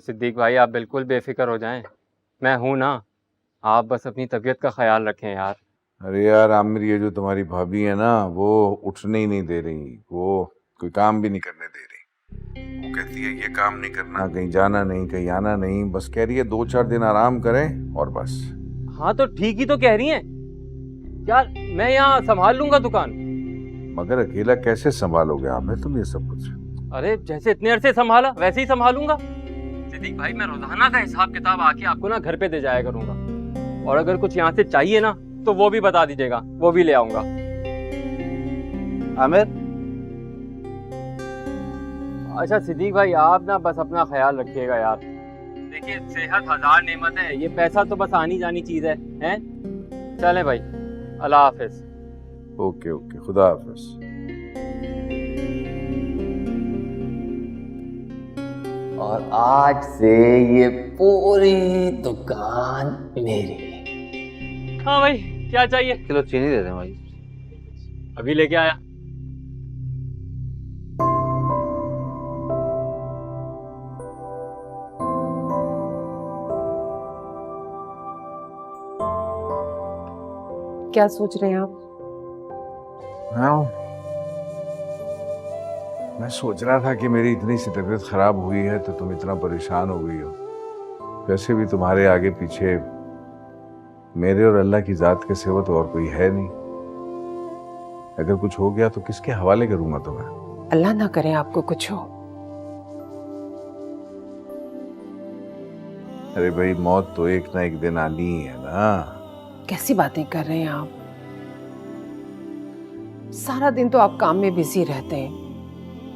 सिद्दीक भाई आप बिल्कुल बेफिक्र हो जाएं, मैं हूं ना। आप बस अपनी तबीयत का ख्याल रखें यार। अरे यार आमिर, ये जो तुम्हारी भाभी है ना, वो उठने ही नहीं दे रही। वो कोई काम भी नहीं करने दे रही। वो कहती है ये काम नहीं करना, कहीं जाना नहीं, कहीं आना नहीं। बस कह रही है 2-4 दिन आराम करें और बस। हाँ तो ठीक ही तो कह रही हैं यार, मैं यहाँ संभाल लूंगा दुकान। मगर अकेला कैसे संभालोगे आमिर तुम ये सब कुछ? अरे जैसे इतने अरसे संभाला वैसे ही संभालूंगा सिद्दीक भाई। मैं रोजाना का हिसाब किताब आके आपको ना घर पे दे जाया करूंगा, और अगर कुछ यहाँ से चाहिए ना तो वो भी बता दीजिएगा, वो भी ले आऊंगा। आमिर, अच्छा सिद्दीक भाई आप ना बस अपना ख्याल रखिएगा यार। देखिए सेहत हजार नेमत है, ये पैसा तो बस आनी जानी चीज है, हैं? चलें भाई, अल्लाह हाफिज। ओके ओके, खुदा हाफिज। और आज से ये पूरी दुकान मेरी। हाँ भाई, क्या चाहिए? किलो चीनी दे दें भाई। अभी लेके आया। क्या सोच रहे हैं आप? हाँ, मैं सोच रहा था कि मेरी इतनी सी तबीयत खराब हुई है तो तुम इतना परेशान हो गई हो। वैसे भी तुम्हारे आगे पीछे मेरे और अल्लाह की जात के सिवा तो और कोई है नहीं। अगर कुछ हो गया तो किसके हवाले करूंगा तुम्हें? अल्लाह ना करे आपको कुछ हो। अरे भाई, मौत तो एक ना एक दिन आनी ही है ना। कैसी बातें कर रहे हैं आप? सारा दिन तो आप काम में बिजी रहते हैं,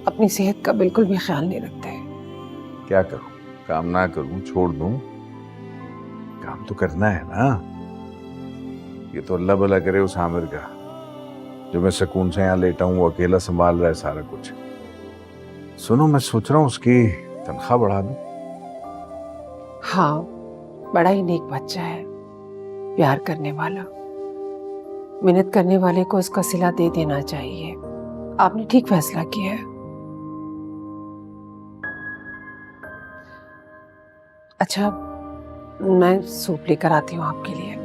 अपनी सेहत का बिल्कुल भी ख्याल नहीं रखते। क्या करूं, काम ना करूं, छोड़ दूं? काम तो करना है ना। ये तो अल्लाह भला करे उस आमिर का, जो मैं सुकून से यहाँ लेटा हूँ, वो अकेला संभाल रहा है सारा कुछ। सुनो, मैं सोच रहा हूँ उसकी तनख्वाह बढ़ा दूं। हाँ, बड़ा ही नेक बच्चा है, प्यार करने वाला। मेहनत करने वाले को उसका सिला दे देना चाहिए। आपने ठीक फैसला किया है। अच्छा, मैं सूप लेकर आती हूँ आपके लिए।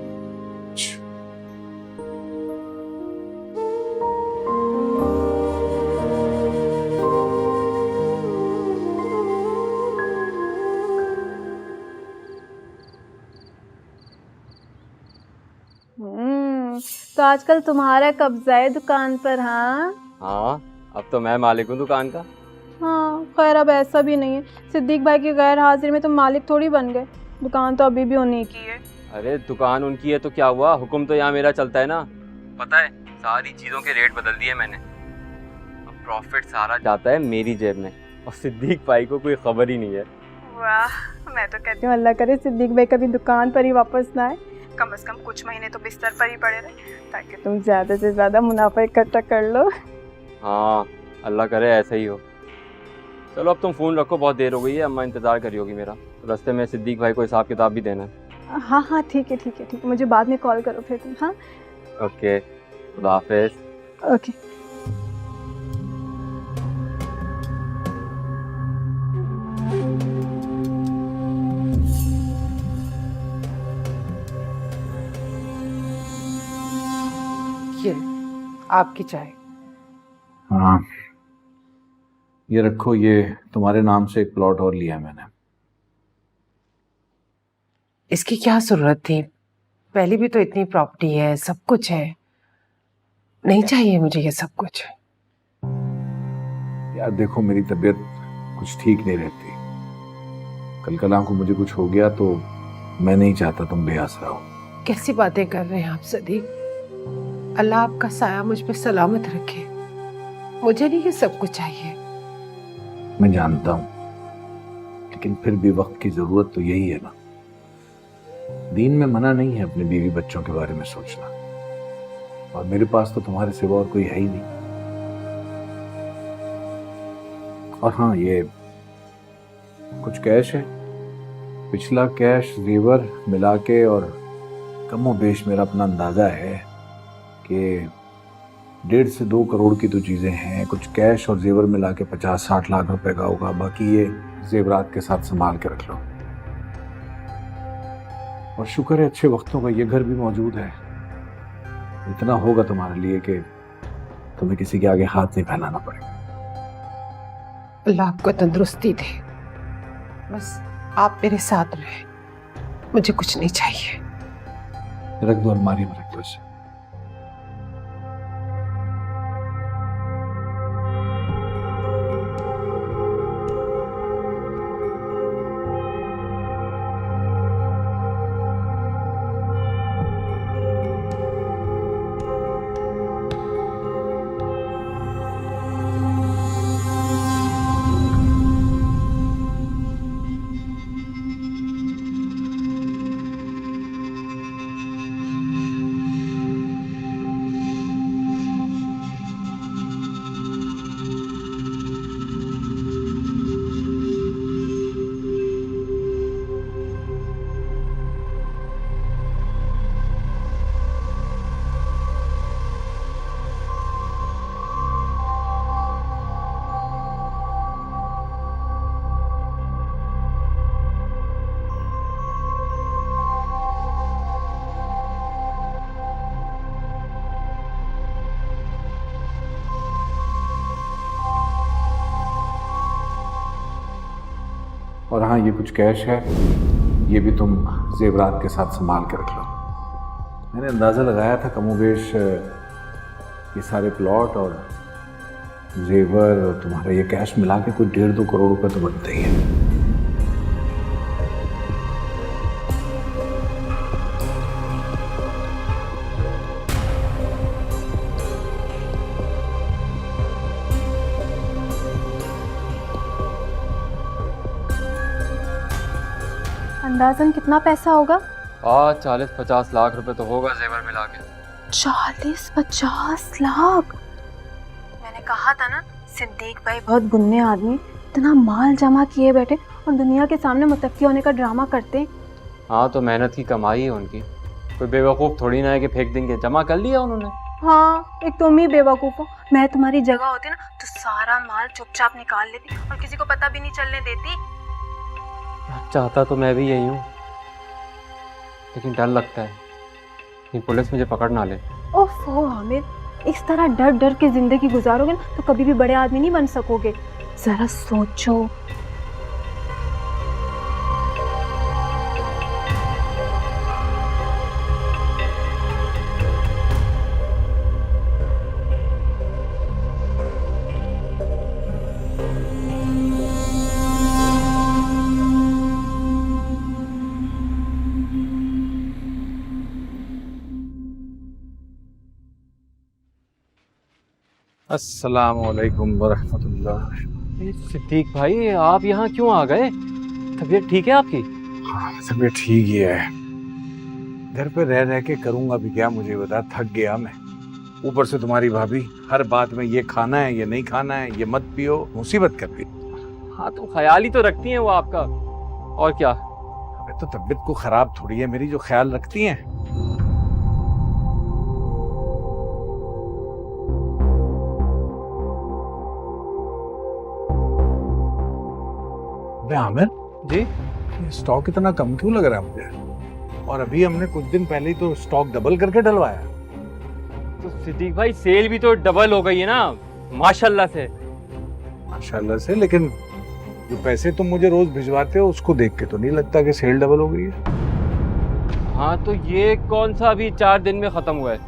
तो आजकल तुम्हारा कब्जा है दुकान पर? हाँ हाँ, अब तो मैं मालिक हूँ दुकान का। हाँ, खैर अब ऐसा भी नहीं है। सिद्दीक भाई की गैर हाजिर में तुम मालिक थोड़ी बन गए। दुकान तो अभी भी उन्हीं की है। अरे दुकान उनकी है तो क्या हुआ, हुक्म तो यहाँ मेरा चलता है ना। पता है, सारी चीज़ों के रेट बदल दिए मैंने। अब प्रॉफिट सारा जाता है मेरी जेब में, और सिद्दीक भाई को कोई खबर ही नहीं है। वाह, मैं तो कहती हूँ अल्लाह करे सिद्दीक भाई कभी दुकान पर ही वापस ना आए। कम से कम कुछ महीने तो बिस्तर पर ही पड़े रहे, ताकि तुम ज़्यादा से ज़्यादा मुनाफा इकट्ठा कर लो। हाँ, अल्लाह करे ऐसा ही हो। चलो अब तुम फ़ोन रखो, बहुत देर हो गई है, अम्मा इंतज़ार करी होगी मेरा। रास्ते में सिद्दीक भाई को हिसाब किताब भी देना है। हाँ हाँ, ठीक है ठीक है ठीक है, मुझे बाद में कॉल करो फिर तुम। हाँ ओके, खुदा हाफिज़। ओके। ये आपकी चाय। हाँ, ये रखो। ये तुम्हारे नाम से एक प्लॉट और लिया है मैंने। इसकी क्या जरूरत थी? पहले भी तो इतनी प्रॉपर्टी है, सब कुछ है। नहीं चाहिए मुझे ये सब कुछ। यार देखो, मेरी तबीयत कुछ ठीक नहीं रहती। कल को मुझे कुछ हो गया तो मैं नहीं चाहता तुम बेआसरा हो। कैसी बातें कर रहे हैं आप सदीक? अल्लाह आपका साया मुझ पे सलामत रखे। मुझे नहीं ये सब कुछ चाहिए। मैं जानता हूँ, लेकिन फिर भी वक्त की जरूरत तो यही है ना। दीन में मना नहीं है अपने बीवी बच्चों के बारे में सोचना, और मेरे पास तो तुम्हारे सिवा और कोई है ही नहीं। और हाँ, ये कुछ कैश है, पिछला कैश जेवर मिला के, और कमो बेश मेरा अपना अंदाजा है कि 1.5 से 2 करोड़ की तो चीजें हैं, कुछ कैश और जेवर मिला के 50-60 लाख रुपए का होगा, बाकी ये जेवरात के साथ संभाल के रख लो। और शुक्र है अच्छे वक्तों का ये घर भी मौजूद है, इतना होगा तुम्हारे लिए कि तुम्हें किसी के आगे हाथ नहीं फैलाना पड़ेगा। अल्लाह आपको तंदुरुस्ती दे, बस आप मेरे साथ रहे, मुझे कुछ नहीं चाहिए। रख दो अलमारी में, रख दो इसे। और हाँ, ये कुछ कैश है, ये भी तुम जेवरात के साथ संभाल के रख लो। मैंने अंदाज़ा लगाया था कमोबेश ये सारे प्लॉट और जेवर और तुम्हारा ये कैश मिला के कोई 1.5-2 करोड़ रुपए तो बनते ही है। अंदाजन कितना पैसा होगा? 40-50 लाख रुपए तो होगा जेवर मिला के। 40-50 लाख? मैंने कहा था ना, सिद्दीक भाई बहुत गुन्ने आदमी, इतना माल जमा किए बैठे और दुनिया के सामने मुतक्की होने का ड्रामा करते। हाँ, तो मेहनत की कमाई है उनकी, कोई बेवकूफ़ थोड़ी ना है कि फेंक देंगे। जमा कर लिया उन्होंने। हाँ, एक तुम ही बेवकूफ़ हो। मैं तुम्हारी जगह होती ना तो सारा माल चुपचाप निकाल लेती और किसी को पता भी नहीं चलने देती। चाहता तो मैं भी यही हूँ, लेकिन डर लगता है कि पुलिस मुझे पकड़ ना ले। ओफो हामिद, इस तरह डर डर के जिंदगी गुजारोगे ना तो कभी भी बड़े आदमी नहीं बन सकोगे। जरा सोचो। अस्सलामुअलैकुम वरहमतुल्लाह। सिद्दीक भाई, आप यहाँ क्यों आ गए? तबीयत ठीक है आपकी? हाँ, तबीयत ठीक ही है। घर पे रह रह के करूँगा भी क्या, मुझे बता, थक गया मैं। ऊपर से तुम्हारी भाभी हर बात में ये खाना है, ये नहीं खाना है, ये मत पियो, मुसीबत कर दी। हाँ, तो ख्याल ही तो रखती हैं वो आपका, और क्या। अबे तो तबीयत को खराब थोड़ी है मेरी जो ख्याल रखती हैं। आमिर जी, ये स्टॉक इतना कम क्यों लग रहा है मुझे? और अभी हमने कुछ दिन पहले ही तो स्टॉक डबल करके डलवाया। तो सिद्दीक भाई, सेल भी तो डबल हो गई है ना, माशाल्लाह से। माशाल्लाह से, लेकिन जो पैसे तुम मुझे रोज भिजवाते हो उसको देख के तो नहीं लगता कि सेल डबल हो गई है। हाँ, तो ये कौन सा अभी 4 दिन में खत्म हुआ है?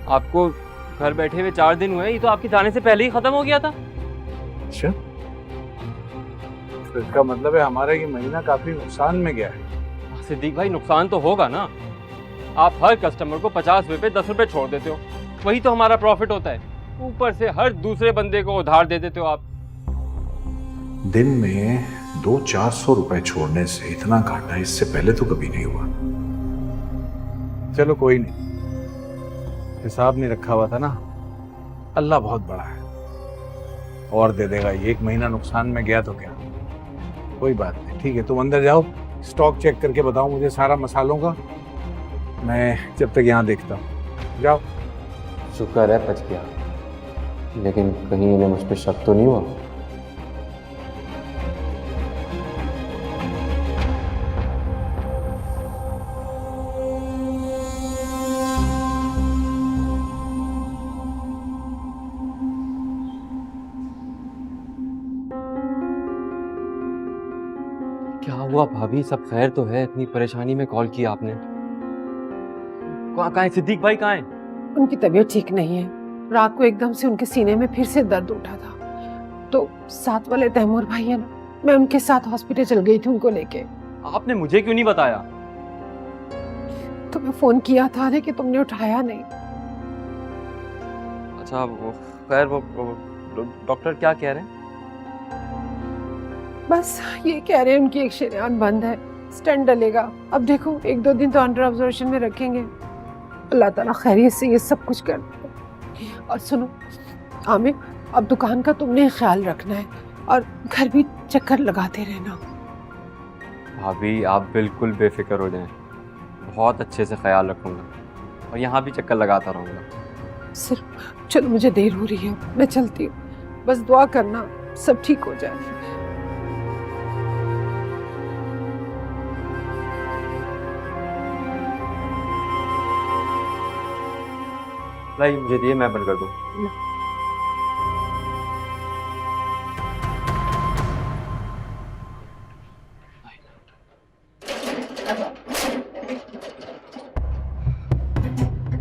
आपको घर बैठे हुए 4 दिन हुए, ये तो आपके जाने से पहले ही खत्म हो गया था। अच्छा, तो इसका मतलब है हमारा ये महीना काफी नुकसान में गया है। सिद्दीक भाई, नुकसान तो होगा ना। आप हर कस्टमर को 50 रुपए 10 रुपए छोड़ देते हो, वही तो हमारा प्रॉफिट होता है। ऊपर से हर दूसरे बंदे को उधार दे देते हो आप। दिन में 200-400 रुपए छोड़ने से इतना घाटा इससे पहले तो कभी नहीं हुआ। चलो कोई नहीं, हिसाब नहीं रखा हुआ था ना, अल्लाह बहुत बड़ा है और दे देगा। ये 1 महीना नुकसान में गया तो क्या, कोई बात नहीं। ठीक है, तुम अंदर जाओ, स्टॉक चेक करके बताओ मुझे सारा मसालों का, मैं जब तक यहाँ देखता हूँ। जाओ। शुक्र है बच गया, लेकिन कहीं इन्हें मुझ पर शक तो नहीं हुआ? क्या हुआ भाभी, सब खैर तो है? इतनी परेशानी में कॉल किया आपने। कहाँ है सिद्दीक भाई, कहाँ है? उनकी तबीयत ठीक नहीं है। रात को एकदम से उनके सीने में फिर से दर्द उठा था, तो साथ वाले तैमूर भाई है ना, मैं उनके साथ हॉस्पिटल चल गई थी उनको लेके। आपने मुझे क्यों नहीं बताया? तुम्हें फोन किया था लेकिन तुमने उठाया नहीं। अच्छा खैर, वो डॉक्टर क्या कह रहे हैं? बस ये कह रहे हैं उनकी एक शरीयान बंद है, स्टेंट डलेगा। अब देखो 1-2 दिन तो अंडर ऑब्जर्वेशन में रखेंगे। अल्लाह ताला खैरियत से ये सब कुछ कर दे। और सुनो आमिर, अब दुकान का तुमने ख्याल रखना है और घर भी चक्कर लगाते रहना। भाभी आप बिल्कुल बेफिक्र हो जाएं, बहुत अच्छे से ख्याल रखूंगा और यहाँ भी चक्कर लगाता रहूँगा। सिर्फ चलो, मुझे देर हो रही है, मैं चलती हूँ। बस दुआ करना सब ठीक हो जाए। लाई मुझे दिए, मैं बंद कर दूँ।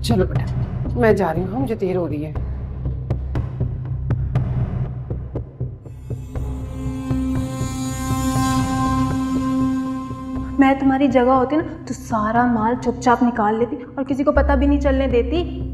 चलो बेटा, मैं जा रही हूँ, मुझे देर हो रही है। मैं तुम्हारी जगह होती ना तो सारा माल चुपचाप निकाल लेती और किसी को पता भी नहीं चलने देती।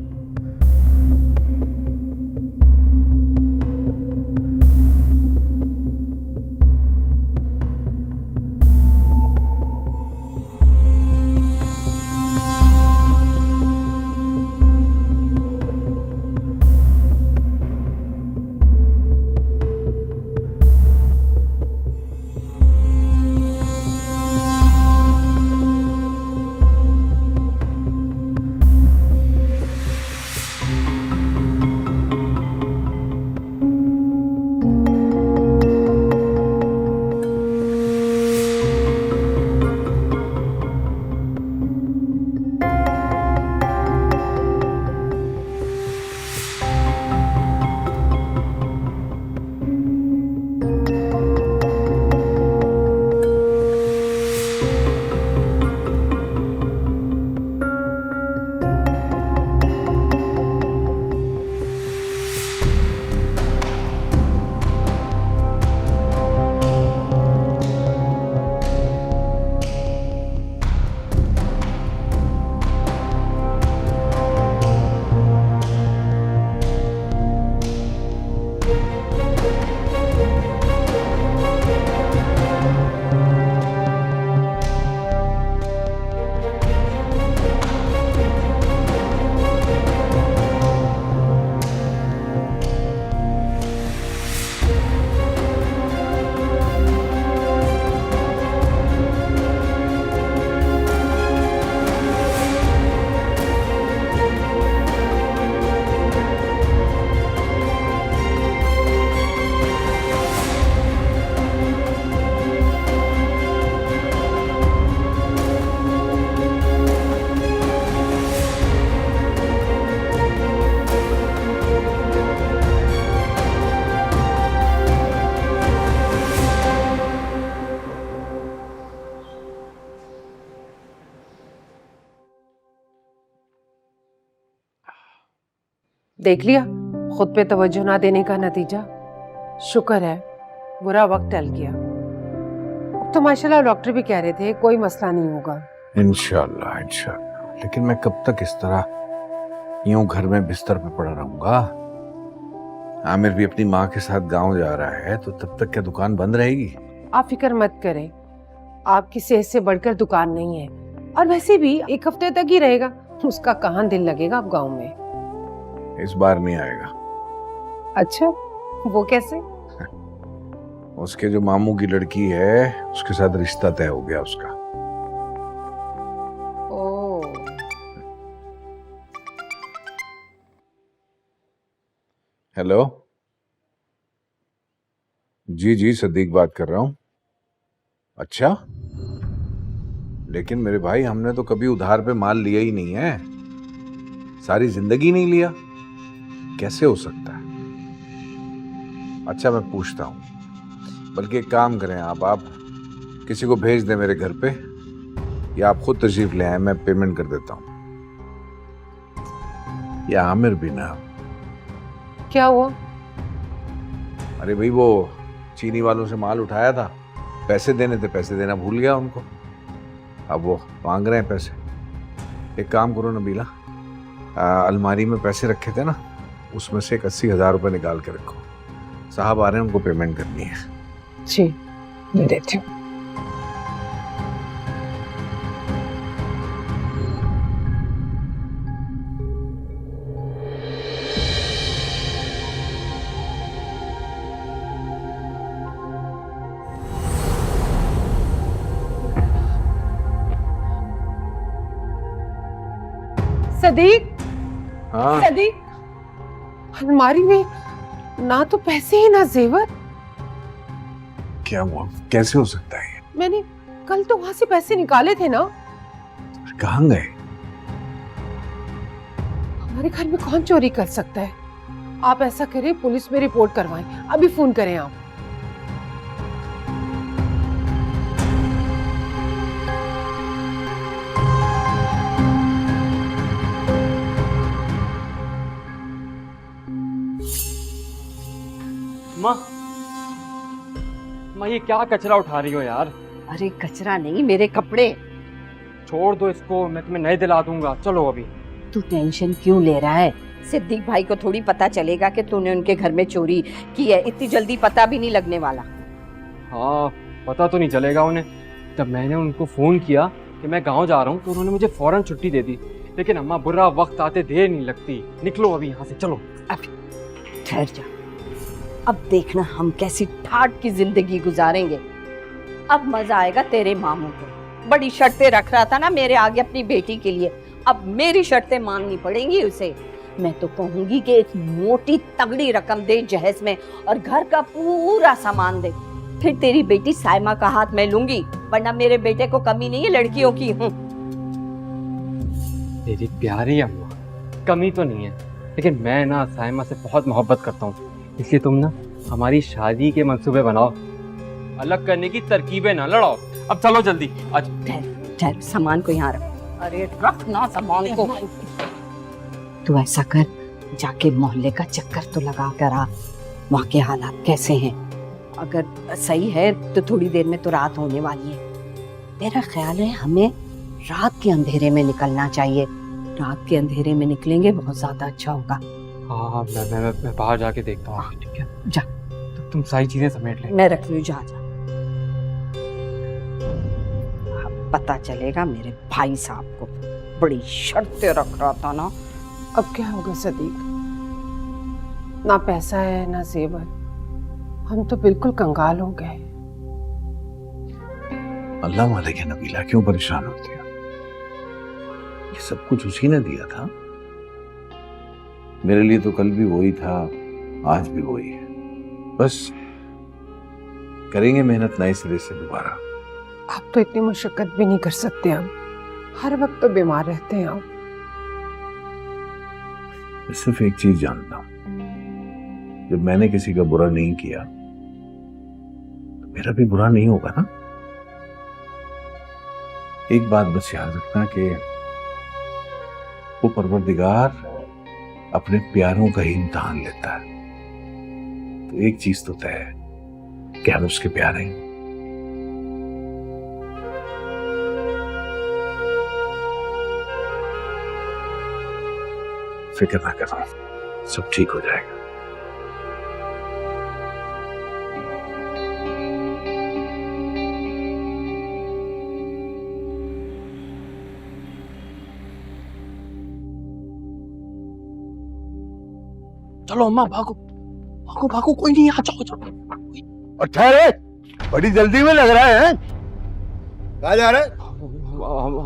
देख लिया, खुद पे तवज्जो ना देने का नतीजा। शुक्र है बुरा वक्त टल गया। अब तो माशाल्लाह डॉक्टर भी कह रहे थे कोई मसला नहीं होगा। इंशाल्लाह इंशाल्लाह। लेकिन मैं कब तक इस तरह यूं घर में बिस्तर पे पड़ा रहूंगा? आमिर भी अपनी माँ के साथ गांव जा रहा है, तो तब तक क्या दुकान बंद रहेगी? आप फिक्र मत करें, आपकी सेहत से बढ़कर दुकान नहीं है। और वैसे भी 1 हफ्ते तक ही रहेगा, उसका कहाँ दिल लगेगा अब गाँव में। इस बार नहीं आएगा। अच्छा, वो कैसे? उसके जो मामू की लड़की है उसके साथ रिश्ता तय हो गया उसका। ओ, हेलो, जी जी सदीक बात कर रहा हूं। अच्छा, लेकिन मेरे भाई हमने तो कभी उधार पे माल लिया ही नहीं है, सारी जिंदगी नहीं लिया, कैसे हो सकता है? अच्छा मैं पूछता हूं, बल्कि एक काम करें आप किसी को भेज दें मेरे घर पे, या आप खुद तशरीफ ले आए, मैं पेमेंट कर देता हूं। या आमिर भी ना। क्या हुआ? अरे भाई वो चीनी वालों से माल उठाया था, पैसे देने थे, पैसे देना भूल गया उनको, अब वो मांग रहे हैं पैसे। एक काम करो नबीला, अलमारी में पैसे रखे थे ना, उसमें से 80,000 रुपये निकाल के रखो, साहब आ रहे हैं, उनको पेमेंट करनी है। जी मैं देती हूँ। सदीक, हाँ सदीक, अलमारी में ना तो पैसे हैं ना जेवर। क्या हुआ, कैसे हो सकता है? मैंने कल तो वहां से पैसे निकाले थे ना। कहाँ गए? हमारे घर में कौन चोरी कर सकता है? आप ऐसा करें, पुलिस में रिपोर्ट करवाएं, अभी फोन करें आप। माँ ये क्या कचरा उठा रही हो यार? अरे कचरा नहीं, मेरे कपड़े। छोड़ दो इसको, मैं तुम्हें नए दिला दूंगा, चलो अभी। तू टेंशन क्यों ले रहा है? सिद्दीक भाई को थोड़ी पता चलेगा कि तूने उनके घर में चोरी की है, इतनी जल्दी पता भी नहीं लगने वाला। हाँ पता तो नहीं चलेगा उन्हें। जब मैंने उनको फोन किया कि मैं गांव जा रहा हूँ तो उन्होंने मुझे फौरन छुट्टी दे दी, लेकिन अम्मा बुरा वक्त आते देर नहीं लगती, निकलो अभी यहाँ से, चलो। ठहर जा, अब देखना हम कैसी ठाट की जिंदगी गुजारेंगे। अब मजा आएगा तेरे मामू को। बड़ी शर्तें रख रहा था ना मेरे आगे अपनी बेटी के लिए, अब मेरी शर्तें माननी पड़ेंगी उसे। मैं तो कहूंगी कि एक मोटी तगड़ी रकम दे जहेज में और घर का पूरा सामान दे, फिर तेरी बेटी साइमा का हाथ मैं लूंगी, वरना मेरे बेटे को कमी नहीं है लड़कियों की। मेरी प्यारी अम्मा, कमी तो नहीं है, लेकिन मैं ना साइमा से बहुत मोहब्बत करता हूँ, इसलिए तुम ना हमारी शादी के मंसूबे बनाओ, अलग करने की तरकीबें ना लड़ाओ। अब चलो जल्दी आज। ठहर, सामान को यहाँ रख। अरे रख ना सामान को। तू ऐसा कर, जाके मोहल्ले का चक्कर तो लगा कर आ, वहाँ के हालात कैसे हैं। अगर सही है तो थोड़ी देर में तो रात होने वाली है। मेरा ख्याल है हमें रात के अंधेरे में निकलना चाहिए, रात के अंधेरे में निकलेंगे बहुत ज्यादा अच्छा होगा। हाँ मैं बाहर जाके देखता हूँ। ठीक है जा, तो तुम सारी चीजें समेट ले। मैं रख लूँ, जा। पता चलेगा मेरे भाई साहब को, बड़ी शर्तें रख रहा था ना। अब क्या होगा सदीक, ना पैसा है ना जेवर, हम तो बिल्कुल कंगाल हो गए। अल्लाह मालिक है नबीला, क्यों परेशान होती है? ये सब कुछ उसी ने दिया था, मेरे लिए तो कल भी वही था, आज भी वही है। बस करेंगे मेहनत नए सिरे से दोबारा। आप तो इतनी मुशक्कत भी नहीं कर सकते, हम हर वक्त तो बीमार रहते हैं। आप मैं सिर्फ एक चीज जानता हूं, जब मैंने किसी का बुरा नहीं किया तो मेरा भी बुरा नहीं होगा ना। एक बात बस याद रखना कि वो परवरदिगार अपने प्यारों का ही इम्तिहान लेता है, तो एक चीज तो तय है कि हम उसके प्यारे हैं। फिक्र ना करो, सब ठीक हो जाएगा। चलो अम्मा, भागो भागो भागो, कोई नहीं, आ जाओ जाओ। और ठहरे, बड़ी जल्दी में लग रहा है। कहाँ जा रहे?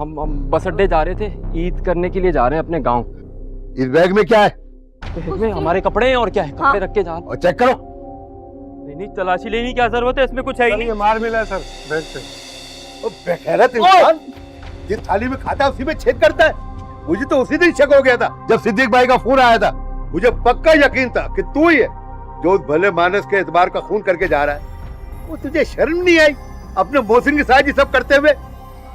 हम बस अड्डे जा रहे थे, ईद करने के लिए जा रहे हैं अपने गांव। इस बैग में क्या है? इसमें हमारे कपड़े हैं और क्या है, कपड़े रख के जा। और चेक करो। नहीं तलाशी लेने की क्या जरूरत है, इसमें कुछ है ही नहीं। मार मिला है सर बैग से। ओ बेगैरत इंसान, जिस थाली में खाता है उसी में छेद करता है। मुझे तो उसी दिन शक हो गया था जब सिद्दीक भाई का फोन आया था। मुझे पक्का यकीन था कि तू ही है जो उस भले मानस के एतबार का खून करके जा रहा है। वो तुझे शर्म नहीं आई अपने मोहसिन के साथ ये सब करते हुए?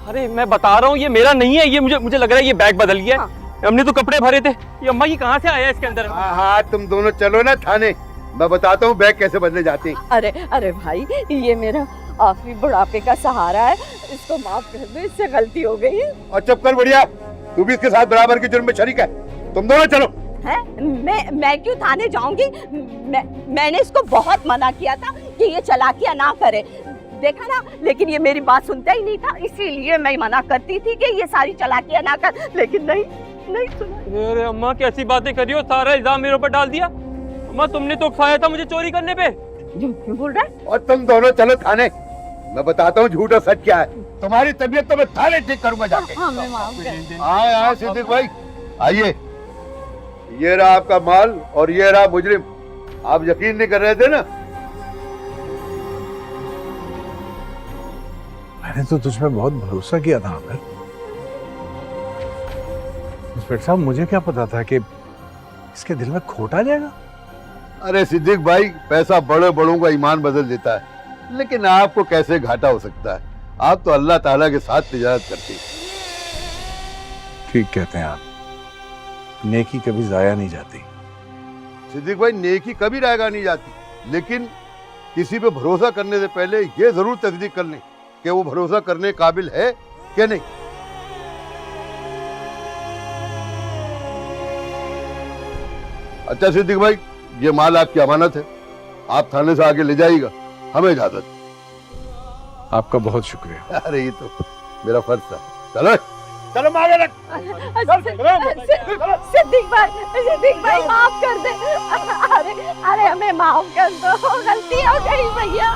अरे मैं बता रहा हूँ ये मेरा नहीं है, ये मुझे लग रहा है ये बैग बदल गया है। हमने तो कपड़े भरे थे, ये अम्मा ये कहाँ से आया इसके अंदर? हाँ हाँ, तुम दोनों चलो ना थाने, मैं बताता हूँ बैग कैसे बदले जाते हैं। अरे अरे भाई, ये मेरा आखिरी बुढ़ापे का सहारा है, इसको माफ कर दो, इससे गलती हो गई है। और चुप कर बढ़िया, तू भी इसके साथ बराबर के जुर्म में शरीक है। तुम दोनों चलो। है? मैं क्यों थाने जाऊंगी? मैंने इसको बहुत मना किया था कि ये चालाकियां ना करे, देखा ना, लेकिन ये मेरी बात सुनता ही नहीं था, इसीलिए मैं मना करती थी कि ये सारी चालाकियां ना कर, लेकिन नहीं सुना। अरे अम्मा कैसी बातें कर रही हो, सारा इल्जाम मेरे ऊपर डाल दिया। अम्मा तुमने तो उकसाया था मुझे चोरी करने पे। क्यों बोल रहा है? और तुम दोनों चलो थाने, मैं बताता हूँ झूठ और सच क्या है। तुम्हारी तबीयत तो मैं थाने ठीक करूंगा जाके। हाँ, मैं माफ कर। आए सिद्दीक भाई आइए। ये रहा आपका माल और ये रहा मुजरिम। आप यकीन नहीं कर रहे थे ना? मैंने तो तुझ पे बहुत भरोसा किया था आमिर। इंस्पेक्टर साहब, मुझे क्या पता था कि इसके दिल में खोट आ जाएगा। अरे सिद्दीक भाई, पैसा बड़े बड़ों का ईमान बदल देता है, लेकिन आपको कैसे घाटा हो सकता है? आप तो अल्लाह ताला के साथ तिजारत करते हैं। ठीक कहते हैं आप, नेकी कभी जाया नहीं जाती। सिद्दीक भाई, नेकी कभी रायगा नहीं जाती, लेकिन किसी पे भरोसा करने से पहले ये जरूर तस्दीक कर लें कि वो भरोसा करने काबिल है कि नहीं। अच्छा सिद्दीक भाई, ये माल आपकी अमानत है, आप थाने से आगे ले जाइएगा। हमें इजाजत। आपका बहुत शुक्रिया। अरे ये तो मेरा फर्ज था। चलो चलो आगे रख। सिद्दीक भाई माफ कर दे। अरे हमें माफ कर दो, गलती हो गई भैया।